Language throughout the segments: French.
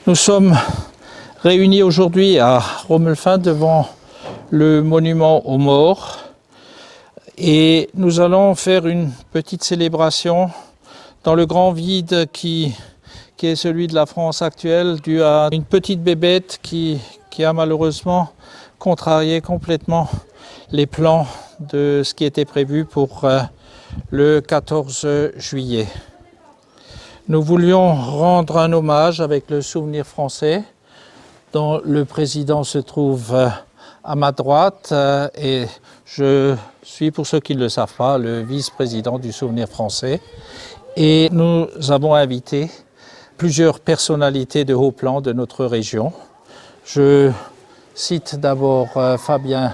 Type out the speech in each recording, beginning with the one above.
Nous sommes réunis aujourd'hui à Romelfin devant le monument aux morts et nous allons faire une petite célébration dans le grand vide qui est celui de la France actuelle, dû à une petite bébête qui a malheureusement contrarié complètement les plans de ce qui était prévu pour le 14 juillet. Nous voulions rendre un hommage avec le Souvenir français, dont le président se trouve à ma droite et je suis, pour ceux qui ne le savent pas, le vice-président du Souvenir français. Et nous avons invité plusieurs personnalités de haut plan de notre région. Je cite d'abord Fabien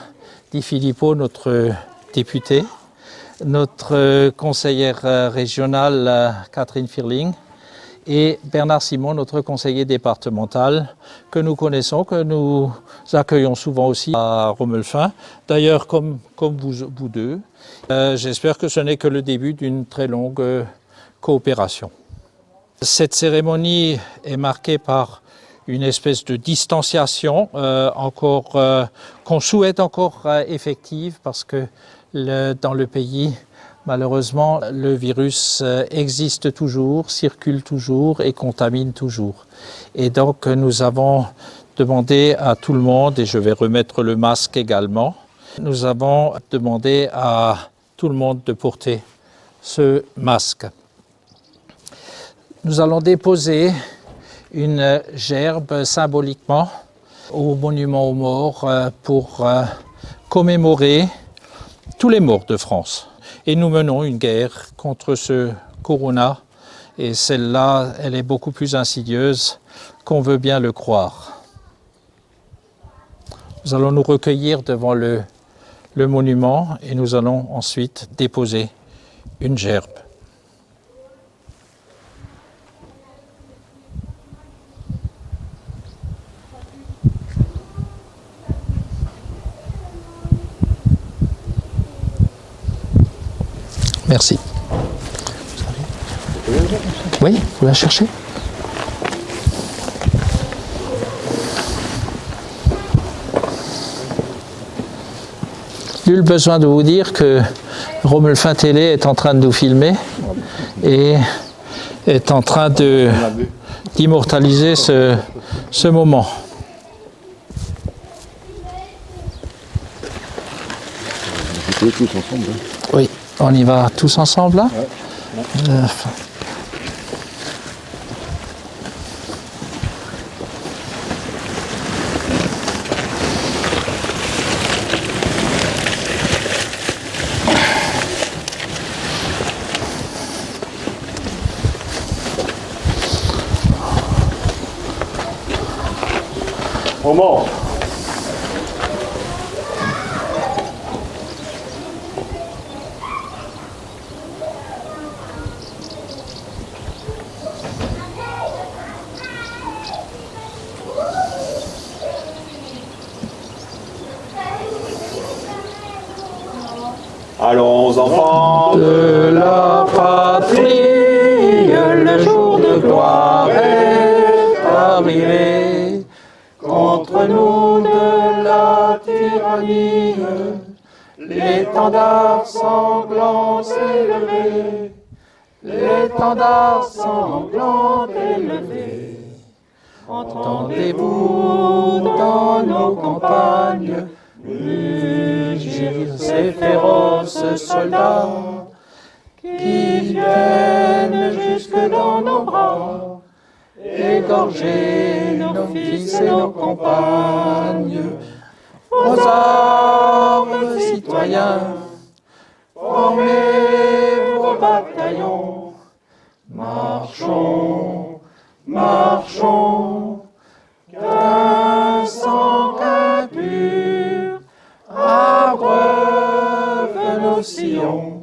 Di Filippo, notre député, notre conseillère régionale Catherine Firling et Bernard Simon, notre conseiller départemental, que nous connaissons, que nous accueillons souvent aussi à Romelfin. D'ailleurs, comme vous deux, j'espère que ce n'est que le début d'une très longue coopération. Cette cérémonie est marquée par une espèce de distanciation qu'on souhaite encore effective parce que dans le pays, malheureusement, le virus existe toujours, circule toujours et contamine toujours. Et donc nous avons demandé à tout le monde, et je vais remettre le masque également, nous avons demandé à tout le monde de porter ce masque. Nous allons déposer une gerbe symboliquement au monument aux morts pour commémorer tous les morts de France. Et nous menons une guerre contre ce corona et celle-là, elle est beaucoup plus insidieuse qu'on veut bien le croire. Nous allons nous recueillir devant le monument et nous allons ensuite déposer une gerbe. Merci. Oui, vous la cherchez ? Nul besoin de vous dire que Romelfin Télé est en train de nous filmer et est en train d'immortaliser ce moment. Tous ensemble. Oui. On y va tous ensemble là ? Ouais. Au mort. Allons enfants de la patrie, le jour de gloire est arrivé. Contre nous de la tyrannie, l'étendard sanglant s'est levé. L'étendard sanglant est levé. Entendez-vous dans nos campagnes mugir ces féroces soldats qui viennent jusque dans nos bras, égorger nos fils et nos compagnes. Aux armes, citoyens, formez vos bataillons, marchons, marchons, qu'un sang impur abreuve nos sillons.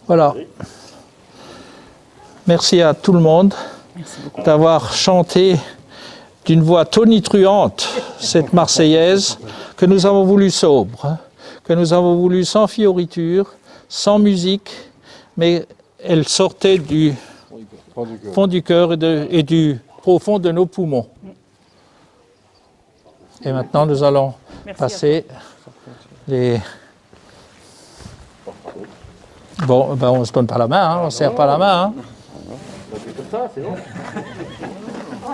Voilà. Merci à tout le monde d'avoir chanté d'une voix tonitruante cette Marseillaise que nous avons voulu sobre, que nous avons voulu sans fioriture, sans musique, mais elle sortait du fond du cœur et du profond de nos poumons. Et maintenant, nous allons passer les... Bon, ben on ne se donne pas la main, hein, on ne serre pas la main. Hein.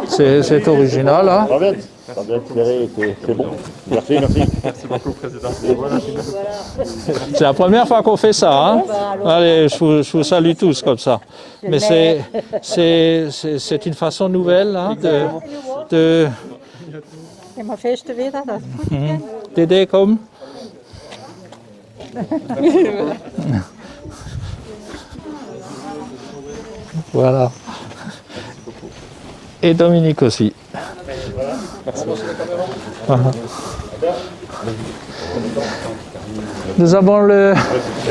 C'est original. Hein. C'est bon. Merci, merci. Merci beaucoup, Président. C'est la première fois qu'on fait ça. Hein. Allez, je vous salue tous comme ça. Mais c'est une façon nouvelle hein, de Immer fest wieder, das ist gut. d'aider comme. Voilà. Et Dominique aussi. Voilà. Nous avons le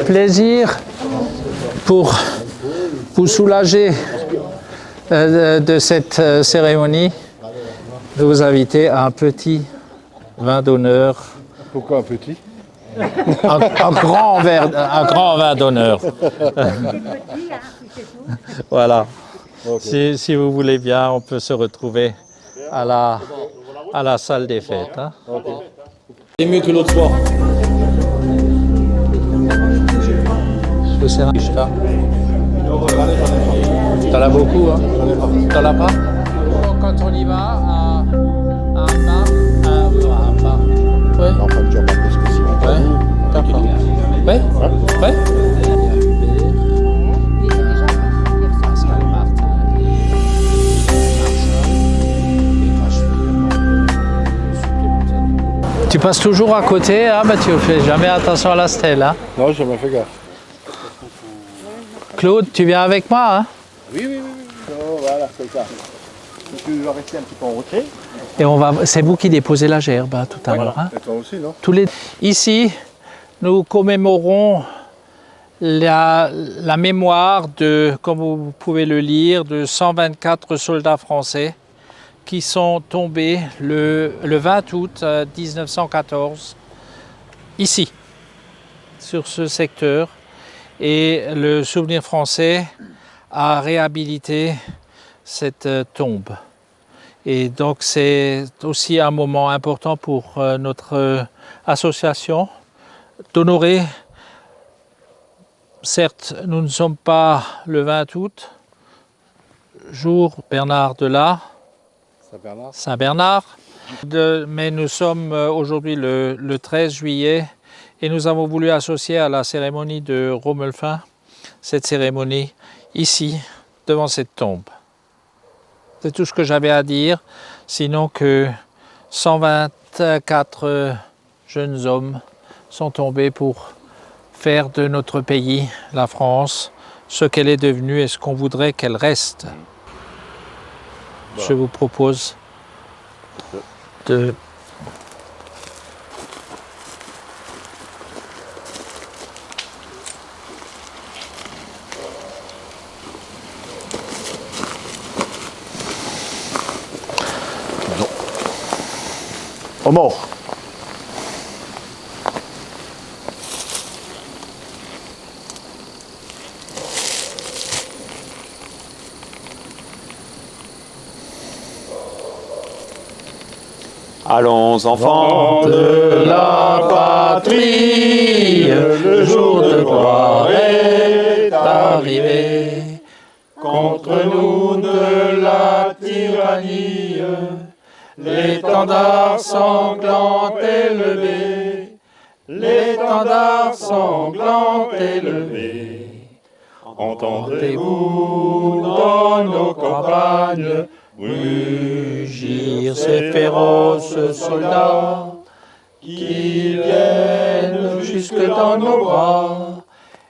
plaisir, pour vous soulager de cette cérémonie, de vous inviter à un petit vin d'honneur. Pourquoi un petit? Un grand vin d'honneur. Voilà. Okay. Si vous voulez bien, on peut se retrouver à la salle des fêtes. Hein. Okay. C'est mieux que l'autre soir. Je vous sers un chat. T'en as beaucoup, hein? T'en as pas? Quand on y va à un bar, ouais. Non, pas déjà pas plus que si. Ouais, d'accord. Ouais, ouais. Pascal Martin et tu passes toujours à côté, hein, mais tu ne fais jamais attention à la stèle. Hein. Non, j'ai jamais fait gaffe. Claude, tu viens avec moi hein? Oui. Oh, voilà, c'est ça. Tu vas rester un petit peu en retrait. Et c'est vous qui déposez la gerbe hein, tout à l'heure. Hein? Et toi aussi, non? Ici, nous commémorons la mémoire de, comme vous pouvez le lire, de 124 soldats français qui sont tombés le 20 août 1914, ici, sur ce secteur. Et le Souvenir français a réhabilité cette tombe. Et donc c'est aussi un moment important pour notre association d'honorer. Certes, nous ne sommes pas le 20 août, jour Bernard de la Saint-Bernard, mais nous sommes aujourd'hui le 13 juillet et nous avons voulu associer à la cérémonie de Romelfin cette cérémonie ici, devant cette tombe. C'est tout ce que j'avais à dire, sinon que 124 jeunes hommes sont tombés pour faire de notre pays, la France, ce qu'elle est devenue et ce qu'on voudrait qu'elle reste. Je vous propose de... Au mort. Allons enfants de la patrie, le jour de gloire est arrivé. Contre nous de la tyrannie, l'étendard sanglant est levé, l'étendard sanglant est levé. Entendez-vous dans nos campagnes rugir ces féroces soldats qui viennent jusque dans nos bras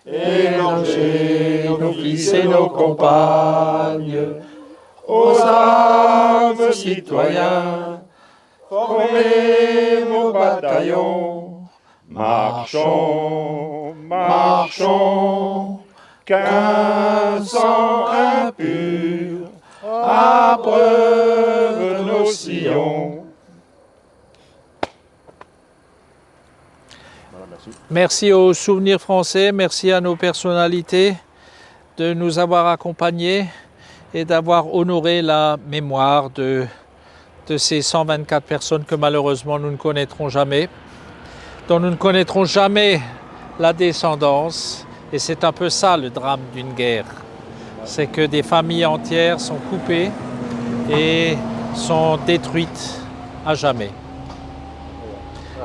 et lâcher nos fils et nos compagnes. Aux armes citoyens, formez vos bataillons, marchons, marchons, qu'un sang impur abreuve nos sillons. Merci aux souvenirs français, merci à nos personnalités de nous avoir accompagnés et d'avoir honoré la mémoire de ces 124 personnes que malheureusement nous ne connaîtrons jamais, dont nous ne connaîtrons jamais la descendance. Et c'est un peu ça le drame d'une guerre. C'est que des familles entières sont coupées et sont détruites à jamais.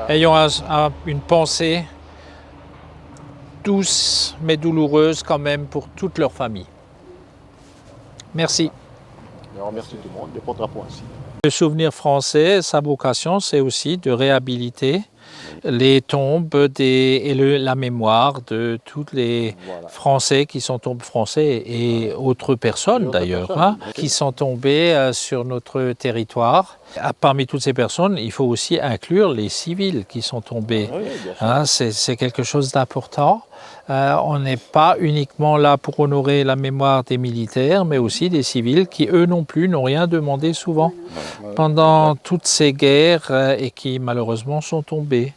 Ayons une pensée douce mais douloureuse quand même pour toute leur famille. Merci. Je remercie tout le monde de votre rapport ainsi. Le souvenir français, sa vocation, c'est aussi de réhabiliter les tombes et la mémoire de tous les Français qui sont tombés, Français et autres personnes d'ailleurs, hein, qui sont tombés sur notre territoire. Parmi toutes ces personnes, il faut aussi inclure les civils qui sont tombés. Oui, hein, c'est quelque chose d'important. On n'est pas uniquement là pour honorer la mémoire des militaires, mais aussi des civils qui, eux non plus, n'ont rien demandé souvent pendant toutes ces guerres et qui, malheureusement, sont tombés.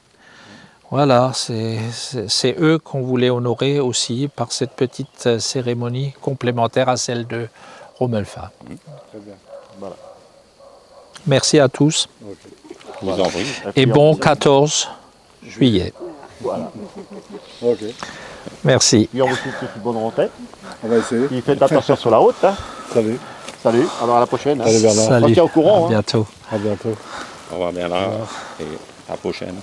Voilà, c'est eux qu'on voulait honorer aussi par cette petite cérémonie complémentaire à celle de Romelfa. Très bien. Voilà. Merci à tous Vous en prie. et bon 14 juillet. Voilà. Ok. Merci. Puis on vous souhaite une bonne rentrée. On va essayer. Puis faites attention sur la route. Hein. Salut. Salut, alors à la prochaine. hein. Allez Bernard. Salut. On se tient au courant. À bientôt. À bientôt. Au revoir Bernard et à la prochaine.